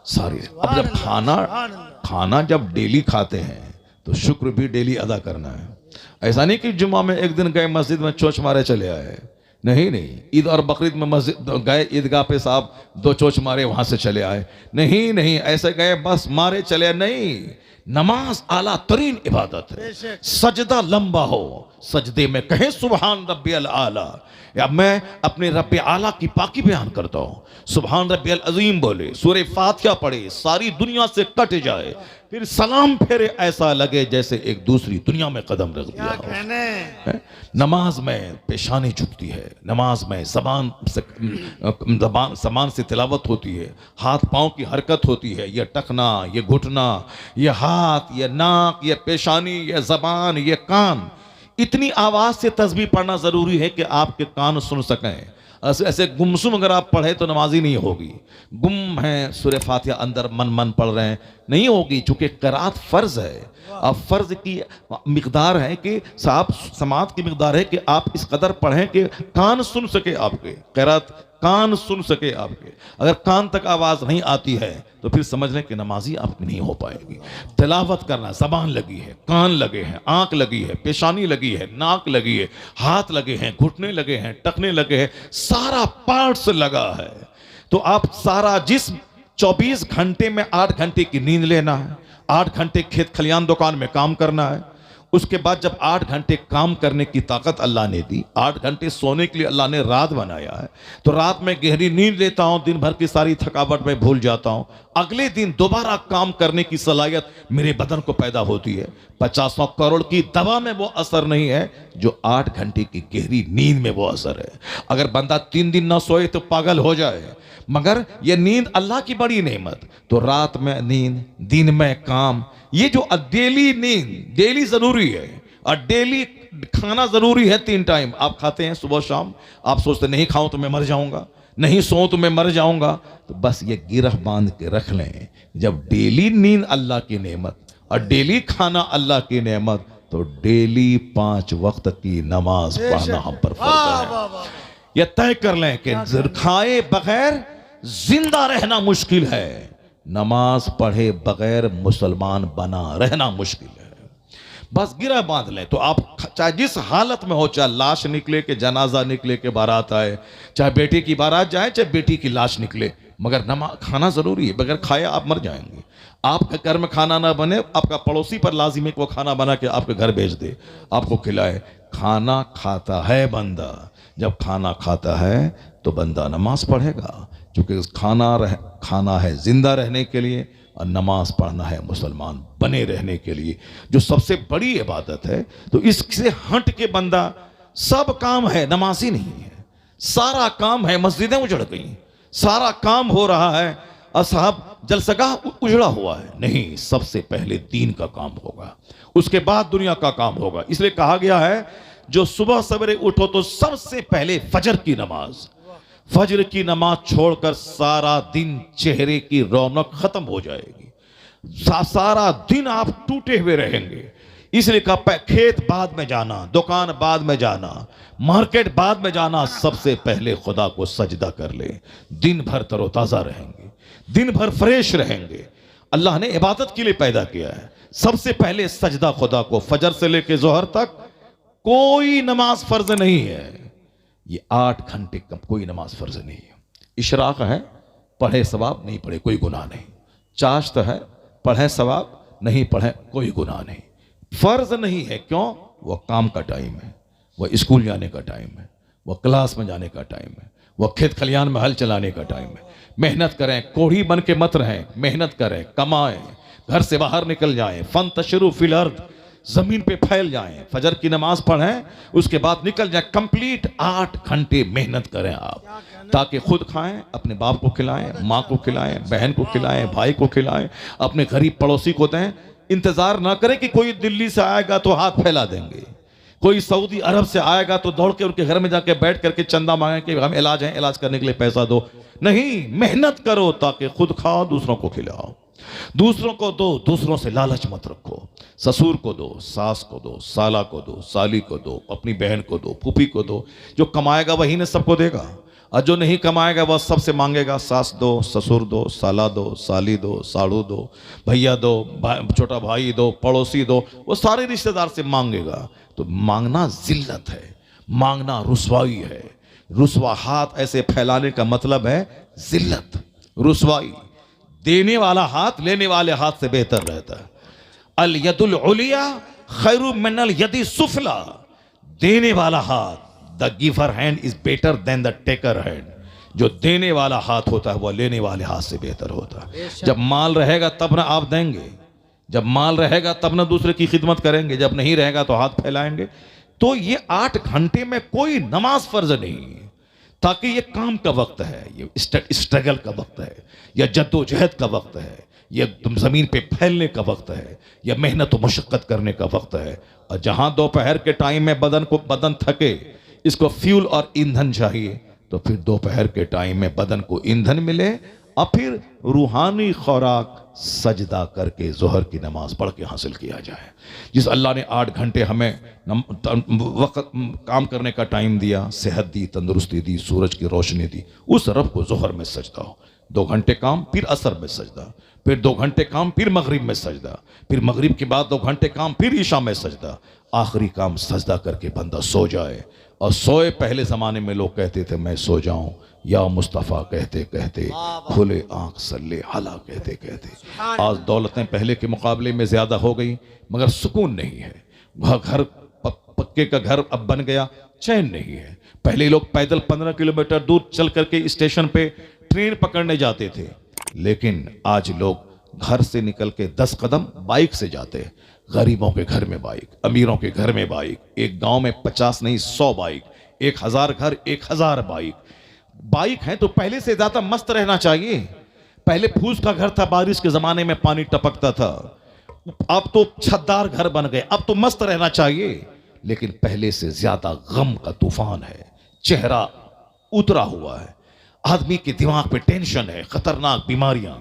S1: सारी। अब जब खाना जब डेली खाते हैं तो शुक्र भी डेली अदा करना है। ऐसा नहीं कि जुम्मा में एक दिन गए मस्जिद में चोंच मारे चले आए, नहीं। ईद और बकरीद में मस्जिद गए, ईदगाह पे साहब 2 चोंच मारे वहां से चले आए, नहीं ऐसे गए बस मारे चले, नहीं। नमाज आला तरीन इबादत है। सजदा लंबा हो, सजदे में कहें सुभान रब्बियल आला, या मैं अपने रब्बे आला की पाकी बयान करता हूँ। सुभान रब्बियल अजीम बोले, सूरे फातिहा पढ़े, सारी दुनिया से कट जाए, फिर सलाम फेरे, ऐसा लगे जैसे एक दूसरी दुनिया में कदम रख दिया हो। नमाज में पेशानी झुकती है, नमाज में जबान से तिलावत होती है, हाथ पांव की हरकत होती है, ये टखना, ये घुटना, ये हाथ, ये नाक, ये पेशानी, ये जबान, ये कान, इतनी आवाज से तस्बीह पढ़ना जरूरी है कि आपके कान सुन सकें। ऐसे गुमसुम अगर आप पढ़े तो नमाजी नहीं होगी। गुम है सूरह फातिहा अंदर मन पढ़ रहे हैं, नहीं होगी, चूंकि क़िराअत फ़र्ज है। अब फ़र्ज की मिक़दार है कि साहब समात की मिक़दार है कि आप इस कदर पढ़ें कि कान सुन सके आपके, क़िराअत कान सुन सके आपके। अगर कान तक आवाज़ नहीं आती है तो फिर समझ लें कि नमाजी आपकी नहीं हो पाएगी। तिलावत करना, ज़बान लगी है, कान लगे हैं, आँख लगी है, पेशानी लगी है, नाक लगी है, हाथ लगे हैं, घुटने लगे हैं, टखने लगे हैं, सारा पार्ट्स लगा है। तो आप सारा जिस्म 24 घंटे में 8 घंटे की नींद लेना है, 8 घंटे खेत खलियान दुकान में काम करना है। उसके बाद जब 8 घंटे काम करने की ताकत अल्लाह ने दी, 8 घंटे सोने के लिए अल्लाह ने रात बनाया है, तो रात में गहरी नींद लेता हूं, दिन भर की सारी थकावट में भूल जाता हूं, अगले दिन दोबारा काम करने की सलाहियत मेरे बदन को पैदा होती है। 50 करोड़ की दवा में वो असर नहीं है जो 8 घंटे की गहरी नींद में वो असर है। अगर बंदा 3 दिन ना सोए तो पागल हो जाए, मगर ये नींद अल्लाह की बड़ी नेमत। तो रात में नींद, दिन में काम, ये जो डेली नींद डेली जरूरी है, और डेली खाना जरूरी है। 3 टाइम आप खाते हैं, सुबह शाम। आप सोचते नहीं खाऊं तो मैं मर जाऊंगा, नहीं सोऊं तो मैं मर जाऊंगा। तो बस ये गिरह बांध के रख लें, जब डेली नींद अल्लाह की नेमत और डेली खाना अल्लाह की नेमत, तो डेली 5 वक्त की नमाज पढ़ना हम पर फर्ज है। यह तय कर लें कि खाए बगैर जिंदा रहना मुश्किल है, नमाज पढ़े बगैर मुसलमान बना रहना मुश्किल है। बस गिरा बांध लें तो आप चाहे जिस हालत में हो, चाहे लाश निकले कि जनाजा निकले कि बारात आए, चाहे बेटी की बारात जाए चाहे बेटी की लाश निकले, मगर नमाज खाना जरूरी है। बगैर खाए आप मर जाएंगे। आपके घर में खाना ना बने, आपका पड़ोसी पर लाजिम है कि वो खाना बना के आपके घर भेज दे, आपको खिलाए। खाना खाता है बंदा, जब खाना खाता है तो बंदा नमाज पढ़ेगा, क्योंकि खाना है जिंदा रहने के लिए और नमाज पढ़ना है मुसलमान बने रहने के लिए, जो सबसे बड़ी इबादत है। तो इससे हट के बंदा सब काम है, नमाजी नहीं है। सारा काम है, मस्जिदें उजड़ गई, सारा काम हो रहा है और साहब जलसगाह उजड़ा हुआ है। नहीं, सबसे पहले दीन का काम होगा, उसके बाद दुनिया का काम होगा। इसलिए कहा गया है जो सुबह सवेरे उठो तो सबसे पहले फजर की नमाज, फजर की नमाज छोड़कर सारा दिन चेहरे की रौनक खत्म हो जाएगी, सारा दिन आप टूटे हुए रहेंगे। इसलिए कहा खेत बाद में जाना, दुकान बाद में जाना, मार्केट बाद में जाना, सबसे पहले खुदा को सजदा कर ले। दिन भर तरोताजा रहेंगे, दिन भर फ्रेश रहेंगे। अल्लाह ने इबादत के लिए पैदा किया है। सबसे पहले सजदा खुदा को। फजर से लेकर जोहर तक कोई नमाज फर्ज नहीं है। ये 8 घंटे कम कोई नमाज फर्ज नहीं है। इशराक है, पढ़े सवाब, नहीं पढ़े कोई गुनाह नहीं। चाश्त है, पढ़े सवाब, नहीं पढ़े कोई गुनाह नहीं। फर्ज नहीं है, क्यों? वह काम का टाइम है, वह स्कूल जाने का टाइम है, वह क्लास में जाने का टाइम है, वह खेत खलियान में हल चलाने का टाइम है। मेहनत करें, कोढ़ी बन के मत रहें, मेहनत करें, कमाएं, घर से बाहर निकल जाएं, फन तशरू फिल अर्द, जमीन पे फैल जाएं, फजर की नमाज पढ़ें, उसके बाद निकल जाएं। कंप्लीट 8 घंटे मेहनत करें आप, ताकि खुद खाएं, अपने बाप को खिलाएं, माँ को खिलाएं, बहन को खिलाएं, भाई को खिलाएं, अपने गरीब पड़ोसी को दें। इंतजार ना करें कि कोई दिल्ली से आएगा तो हाथ फैला देंगे, कोई सऊदी अरब से आएगा तो दौड़ के उनके घर में जाके बैठ करके चंदा मांगे कि हम इलाज है, इलाज करने के लिए पैसा दो। नहीं, मेहनत करो ताकि खुद खाओ, दूसरों को खिलाओ, दूसरों को दो, दूसरों से लालच मत रखो। ससुर को दो, सास को दो, साला को दो, साली को दो, अपनी बहन को दो, फूफी को दो। जो कमाएगा वही ने सबको देगा, और जो नहीं कमाएगा वह सबसे मांगेगा। सास दो, ससुर दो, साला दो, साली दो, साड़ू दो, भैया दो, छोटा भाई दो, पड़ोसी दो, वो सारे रिश्तेदार से मांगेगा। तो मांगना जिल्लत है, मांगना रुसवाई है। रुसवा हाथ ऐसे फैलाने का मतलब है जिल्लत, रुसवाई। देने वाला हाथ लेने वाले हाथ से बेहतर रहता है। अल यदुल उलिया खैरु मिनल यदि सुफला। देने वाला हाथ, the giver hand is better than the taker hand. जो देने वाला हाथ होता है वह लेने वाले हाथ से बेहतर होता है। जब माल रहेगा तब ना आप देंगे, जब माल रहेगा तब ना दूसरे की खिदमत करेंगे, जब नहीं रहेगा तो हाथ फैलाएंगे। तो ये 8 घंटे में कोई नमाज फर्ज नहीं है, ताकि ये काम का वक्त है, ये स्ट्रगल का वक्त है, या जद्दोजहद का वक्त है, यह तुम जमीन पे फैलने का वक्त है, यह मेहनत और मुशक्कत करने का वक्त है। और जहां दोपहर के टाइम में बदन थके, इसको फ्यूल और ईंधन चाहिए, तो फिर दोपहर के टाइम में बदन को ईंधन मिले और फिर रूहानी खुराक सजदा करके जोहर की नमाज पढ़ के हासिल किया जाए। जिस अल्लाह ने 8 घंटे हमें वक्त काम करने का टाइम दिया, सेहत दी, तंदुरुस्ती दी, सूरज की रोशनी दी, उस रब को जोहर में सजदा हो। 2 घंटे काम, फिर असर में सजदा, फिर 2 घंटे काम, फिर मगरिब में सजदा, फिर मगरिब के बाद 2 घंटे काम, फिर ईशा में सजदा। आखिरी काम सजदा करके बंदा सो जाए। और सोए, पहले ज़माने में लोग कहते थे मैं सो जाऊं, या मुस्तफ़ा कहते कहते, खुले आंख सल्ले हला कहते कहते। आज दौलतें पहले के मुकाबले में ज़्यादा हो गई, मगर सुकून नहीं है। वह घर पक्के का घर अब बन गया, चैन नहीं है। पहले लोग पैदल 15 किलोमीटर दूर चल करके स्टेशन पे ट्रेन पकड़ने जाते थे, लेकिन आज लोग घर से निकल के 10 कदम बाइक से जाते हैं। गरीबों के घर में बाइक, अमीरों के घर में बाइक, एक गांव में 50 नहीं 100 बाइक, 1000 घर 1000 बाइक। बाइक है तो पहले से ज्यादा मस्त रहना चाहिए। पहले फूस का घर था, बारिश के जमाने में पानी टपकता था, अब तो छतदार घर बन गए, अब तो मस्त रहना चाहिए। लेकिन पहले से ज्यादा गम का तूफान है, चेहरा उतरा हुआ है, आदमी के दिमाग पे टेंशन है, खतरनाक बीमारियां।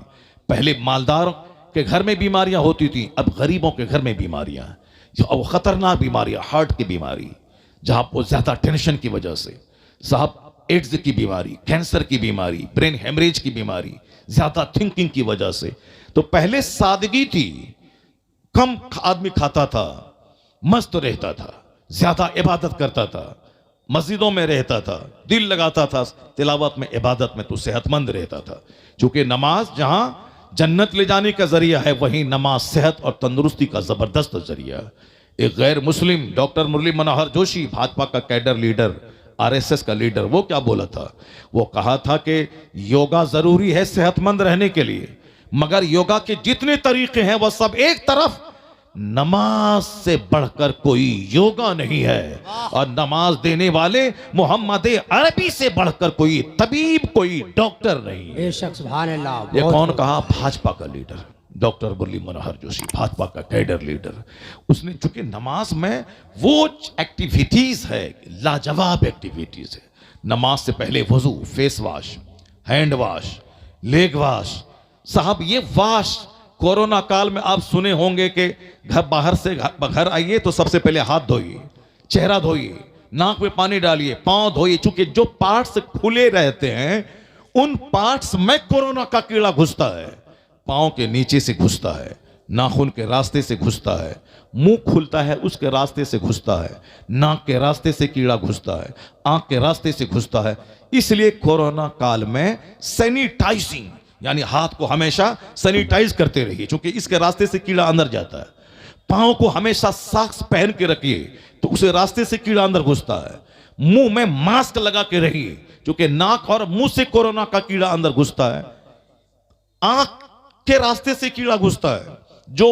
S1: पहले मालदार के घर में बीमारियां होती थी, अब गरीबों के घर में बीमारियां, और खतरनाक बीमारियां, हार्ट की बीमारी, जहां पर ज्यादा टेंशन की वजह से, साहब एड्स की बीमारी, कैंसर की बीमारी, ब्रेन हेमरेज की बीमारी, ज्यादा थिंकिंग की वजह से। तो पहले सादगी थी, कम आदमी खाता था, मस्त रहता था, ज्यादा इबादत करता था, मस्जिदों में रहता था, दिल लगाता था तिलावत में, इबादत में, तो सेहतमंद रहता था। क्योंकि नमाज जहां जन्नत ले जाने का जरिया है, वहीं नमाज सेहत और तंदुरुस्ती का जबरदस्त जरिया। एक गैर मुस्लिम डॉक्टर मुरली मनोहर जोशी, भाजपा का कैडर लीडर, आरएसएस का लीडर, वो क्या बोला था? वो कहा था कि योगा जरूरी है सेहतमंद रहने के लिए, मगर योगा के जितने तरीके हैं वह सब एक तरफ, नमाज से बढ़कर कोई योगा नहीं है, और नमाज देने वाले मोहम्मद अरबी से बढ़कर कोई तबीब, कोई डॉक्टर नहीं है।
S3: बेशक सुभान अल्लाह।
S1: ये कौन कहा? भाजपा का लीडर डॉक्टर मुरली मनोहर जोशी, भाजपा का कैडर लीडर। उसने, चूंकि नमाज में वो एक्टिविटीज है, लाजवाब एक्टिविटीज है। नमाज से पहले वजू, face wash, hand wash, leg wash, साहब ये वॉश, कोरोना काल में आप सुने होंगे कि घर, बाहर से घर आइए तो सबसे पहले हाथ धोइए, चेहरा धोइए, नाक में पानी डालिए, पांव धोइए। चूंकि जो पार्ट्स खुले रहते हैं उन पार्ट्स में कोरोना का कीड़ा घुसता है। पांव के नीचे से घुसता है, नाखून के रास्ते से घुसता है, मुंह खुलता है उसके रास्ते से घुसता है, नाक के रास्ते से कीड़ा घुसता है, आंख के रास्ते से घुसता है। इसलिए कोरोना काल में सैनिटाइजिंग, यानी हाथ को हमेशा सैनिटाइज करते रहिए, क्योंकि इसके रास्ते से कीड़ा अंदर जाता है। पांव को हमेशा सॉक्स पहन के रखिए, तो उसे रास्ते से कीड़ा अंदर घुसता है। मुंह में मास्क लगा के रहिए, क्योंकि नाक और मुंह से कोरोना का कीड़ा अंदर घुसता है। आंख के रास्ते से कीड़ा घुसता है। जो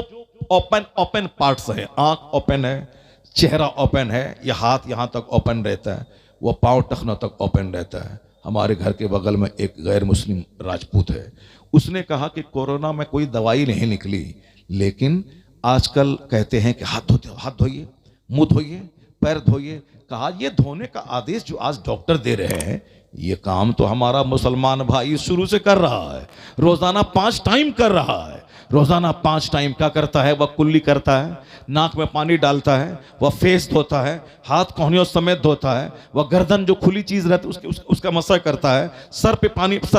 S1: ओपन पार्ट्स है, आंख ओपन है, चेहरा ओपन है, यह हाथ यहां तक ओपन रहता है, वह पांव टखनों तक ओपन रहता है। हमारे घर के बगल में एक गैर मुस्लिम राजपूत है, उसने कहा कि कोरोना में कोई दवाई नहीं निकली, लेकिन आजकल कहते हैं कि हाथ धोइए, मुंह धोइए, पैर धोइए। कहा यह धोने का आदेश जो आज डॉक्टर दे रहे हैं, ये काम तो हमारा मुसलमान भाई शुरू से कर रहा है, रोजाना 5 टाइम कर रहा है। रोजाना 5 टाइम क्या करता है? वह कुल्ली करता है, नाक में पानी डालता है, वह फेस धोता है, हाथ कोहनियों समेत धोता है, वह गर्दन जो खुली चीज रहती है उसका मसा करता है, सर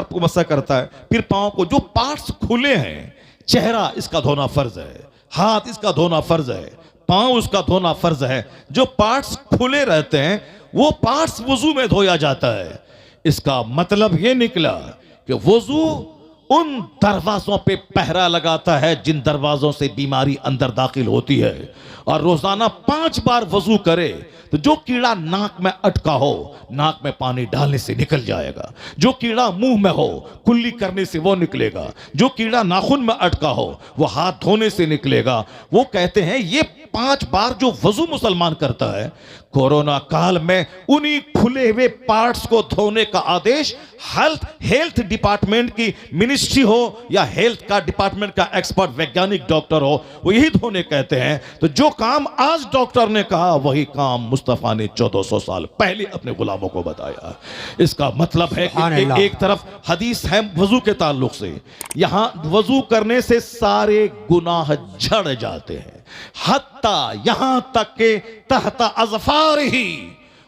S1: को मसा करता है, फिर पांव को, जो पार्ट्स खुले हैं, चेहरा इसका धोना फर्ज है, हाथ इसका धोना फर्ज है, पांव उसका धोना फर्ज है। जो पार्ट्स खुले रहते हैं वो पार्ट्स वजू में धोया जाता है। इसका मतलब यह निकला कि वजू उन दरवाजों पे पहरा लगाता है जिन दरवाजों से बीमारी अंदर दाखिल होती है, और रोजाना 5 बार वजू करे तो जो कीड़ा नाक में अटका हो, नाक में पानी डालने से निकल जाएगा। जो कीड़ा मुंह में हो, कुल्ली करने से वो निकलेगा। जो कीड़ा नाखून में अटका हो, वो हाथ धोने से निकलेगा। वो कहते हैं ये 5 बार जो वजू मुसलमान करता है, कोरोना काल में उन्हीं खुले हुए पार्ट्स को धोने का आदेश हेल्थ डिपार्टमेंट की मिनिस्ट्री हो या हेल्थ का डिपार्टमेंट का एक्सपर्ट वैज्ञानिक डॉक्टर हो, वो यही धोने कहते हैं। तो जो काम आज डॉक्टर ने कहा, वही काम मुस्तफा ने 1400 साल पहले अपने गुलामों को बताया। इसका मतलब है कि एक तरफ हदीस है वजू के ताल्लुक से, यहां वजू करने से सारे गुनाह झड़ जाते हैं, हत्ता यहां तक के तहता अज़फ़ार ही,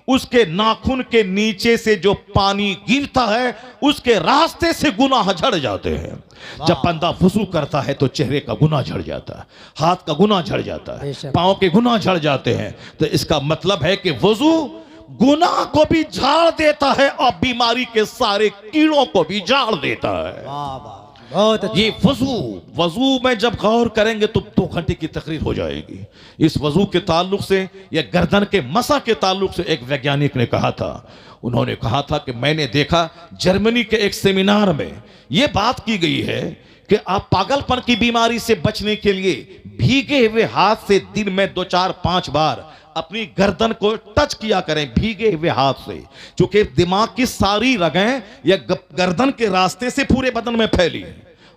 S1: उसके नाखून के नीचे से जो पानी गिरता है उसके रास्ते से गुनाह झड़ जाते हैं। जब बंदा वुज़ू करता है तो चेहरे का गुनाह झड़ जाता है, हाथ का गुनाह झड़ जाता है, पांव के गुनाह झड़ जाते हैं। तो इसका मतलब है कि वुज़ू गुनाह को भी झाड़ देता है और बीमारी के सारे कीड़ों को भी झाड़ देता है।
S3: बहुत अच्छा।
S1: ये वजू में जब गौर करेंगे तो 2 घंटे की तकरीर हो जाएगी। इस वजू के ताल्लुक से या गर्दन के मसा के ताल्लुक से एक वैज्ञानिक ने कहा था, उन्होंने कहा था कि मैंने देखा जर्मनी के एक सेमिनार में यह बात की गई है कि आप पागलपन की बीमारी से बचने के लिए भीगे हुए हाथ से दिन में 2, 4, 5 बार अपनी गर्दन को टच किया करें भीगे हुए हाथ से, क्योंकि दिमाग की सारी रगें या गर्दन के रास्ते से पूरे बदन में फैली है।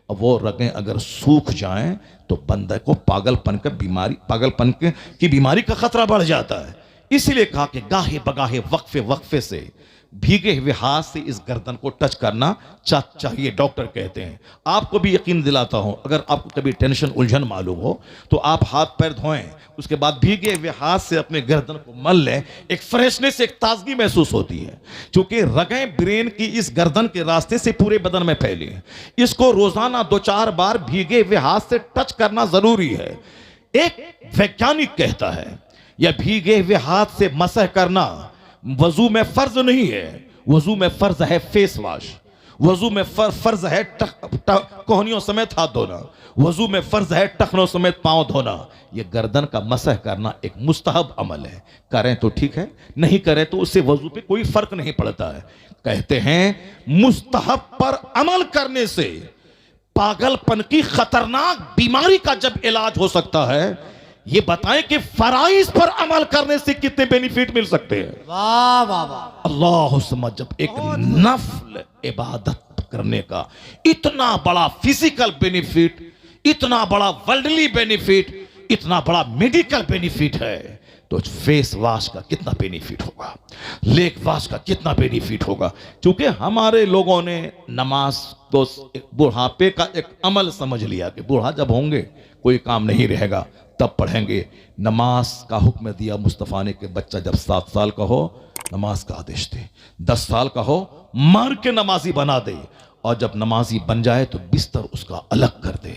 S1: और वो रगें अगर सूख जाएं तो बंदे को पागलपन की बीमारी का खतरा बढ़ जाता है। इसलिए कहा कि गाहे बगाहे वक्फे से भीगे हुए हाथ से इस गर्दन को टच करना चाहिए, डॉक्टर कहते हैं। आपको भी यकीन दिलाता हूं, अगर आपको कभी टेंशन उलझन मालूम हो तो आप हाथ पैर धोएं, उसके बाद भीगे हुए हाथ से अपने गर्दन को मल लें, एक फ्रेशनेस, एक ताजगी महसूस होती है। क्योंकि रगें ब्रेन की इस गर्दन के रास्ते से पूरे बदन में फैली हैं। इसको रोजाना 2-4 बार भीगे हुए हाथ से टच करना जरूरी है। एक वैज्ञानिक कहता है या भीगे हुए हाथ से मसह करना वजू में फर्ज नहीं है। वजू में फर्ज है फेस वॉश, वजू में फर्ज है कोहनियों समेत हाथ धोना, वजू में फर्ज है टखनों समेत पांव धोना। यह गर्दन का मसह करना एक मुस्तहब अमल है, करें तो ठीक है, नहीं करें तो उससे वजू पे कोई फर्क नहीं पड़ता है। कहते हैं मुस्तहब पर अमल करने से पागलपन की खतरनाक बीमारी का जब इलाज हो सकता है, ये बताएं कि फराइज पर अमल करने से कितने बेनिफिट मिल सकते हैं।
S3: वाह वाह वाह।
S1: अल्लाह समझ, जब एक नफल इबादत करने का इतना बड़ा फिजिकल बेनिफिट, इतना बड़ा वर्ल्डली बेनिफिट, इतना बड़ा मेडिकल बेनिफिट है, तो फेस वॉश का कितना बेनिफिट होगा, लेग वॉश का कितना बेनिफिट होगा। क्योंकि हमारे लोगों ने नमाज तो बुढ़ापे का एक अमल समझ लिया कि बूढ़ा जब होंगे कोई काम नहीं रहेगा तब पढ़ेंगे। नमाज का हुक्म दिया मुस्तफ़ा ने कि बच्चा जब 7 साल का हो नमाज का आदेश दे, 10 साल का हो मार के नमाजी बना दे, और जब नमाजी बन जाए तो बिस्तर उसका अलग कर दे।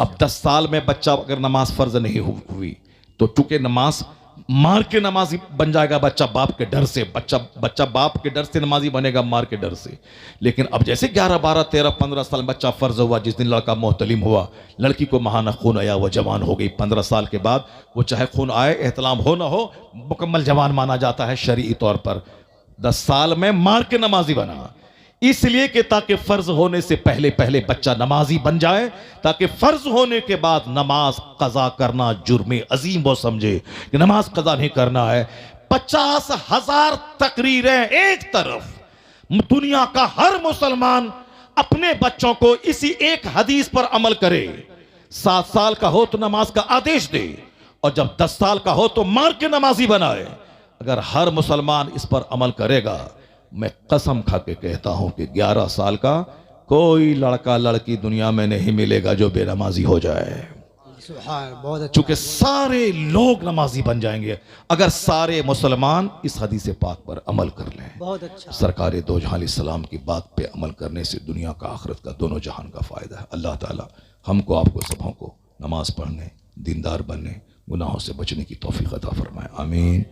S1: अब 10 साल में बच्चा अगर नमाज फर्ज नहीं हुई तो चूंकि नमाज मार के नमाजी बन जाएगा बच्चा, बाप के डर से, बच्चा बाप के डर से नमाजी बनेगा, मार के डर से। लेकिन अब जैसे 11, 12, 13, 15 साल में बच्चा फर्ज हुआ, जिस दिन लड़का मोहतलिम हुआ, लड़की को महाना खून आया, वो जवान हो गई, 15 साल के बाद वो चाहे खून आए एहतलाम हो ना हो मुकम्मल जवान माना जाता है शरई तौर पर। 10 साल में मार के नमाजी बना, इसलिए कि ताकि फर्ज होने से पहले पहले बच्चा नमाजी बन जाए, ताकि फर्ज होने के बाद नमाज कज़ा करना जुर्म अजीम वो समझे कि नमाज कज़ा नहीं करना है। 50,000 तकरीरें एक तरफ, दुनिया का हर मुसलमान अपने बच्चों को इसी एक हदीस पर अमल करे। 7 साल का हो तो नमाज का आदेश दे, और जब 10 साल का हो तो मार के नमाजी बनाए। अगर हर मुसलमान इस पर अमल करेगा, मैं कसम खा के कहता हूं कि 11 साल का कोई लड़का लड़की दुनिया में नहीं मिलेगा जो बेनमाजी हो जाए।
S3: बहुत अच्छा।
S1: चूंकि सारे लोग नमाजी बन जाएंगे अगर सारे मुसलमान इस हदीस पाक पर अमल कर लें।
S3: बहुत अच्छा।
S1: सरकार दो जहां सलाम की बात पे अमल करने से दुनिया का आखिरत का दोनों जहान का फायदा है। अल्लाह ताला हमको आपको सबों को नमाज पढ़ने, दीनदार बनने, गुनाहों से बचने की तौफीक अता फरमाए। आमीन।